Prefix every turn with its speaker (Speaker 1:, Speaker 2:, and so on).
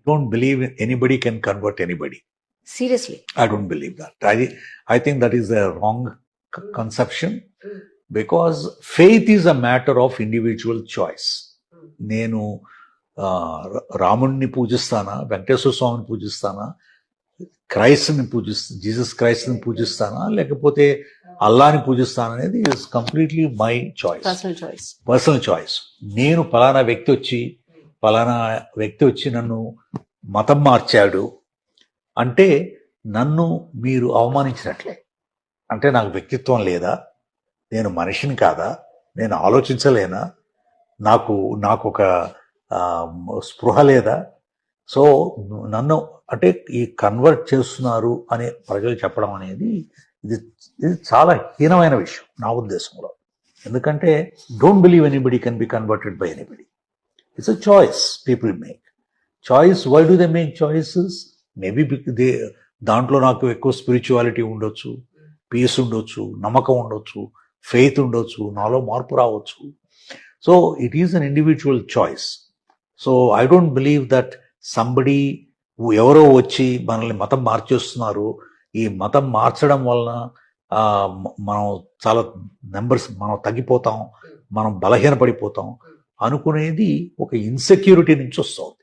Speaker 1: don't believe anybody can convert anybody.
Speaker 2: Seriously.
Speaker 1: I don't believe that. I think that is a wrong conception, because faith is a matter of individual choice. నేను రాముణ్ణి పూజిస్తానా, వెంకటేశ్వర స్వామిని పూజిస్తానా, క్రైస్ట్ని Jesus క్రైస్ట్ని పూజిస్తానా, లేకపోతే అల్లాని పూజిస్తానా అనేది is completely my choice, personal choice. నేను పలానా వ్యక్తి వచ్చి నన్ను మతం మార్చాడు అంటే నన్ను మీరు అవమానించినట్లే. అంటే నాకు వ్యక్తిత్వం లేదా, నేను మనిషిని కాదా, నేను ఆలోచించలేనా, నాకు ఒక స్పృహ లేదా? సో నన్ను అంటే ఈ కన్వర్ట్ చేస్తున్నారు అని ప్రజలు చెప్పడం అనేది ఇది చాలా హీనమైన విషయం నా ఉద్దేశంలో. ఎందుకంటే don't believe anybody can be converted by anybody. It's a choice people make. Choice, why do they make choices? Maybe దాంట్లో నాకు ఎక్కువ స్పిరిచువాలిటీ ఉండొచ్చు, పీస్ ఉండొచ్చు, నమ్మకం ఉండొచ్చు, ఫెయిత్ ఉండొచ్చు, నాలో మార్పు రావచ్చు. So it is an individual choice. So I don't believe that somebody ఎవరో వచ్చి మనల్ని మతం మార్చేస్తున్నారు, ఈ మతం మార్చడం వలన మనం చాలా మనం తగ్గిపోతాం, మనం బలహీనపడిపోతాం అనుకునేది ఒక ఇన్సెక్యూరిటీ నుంచి వస్తుంది.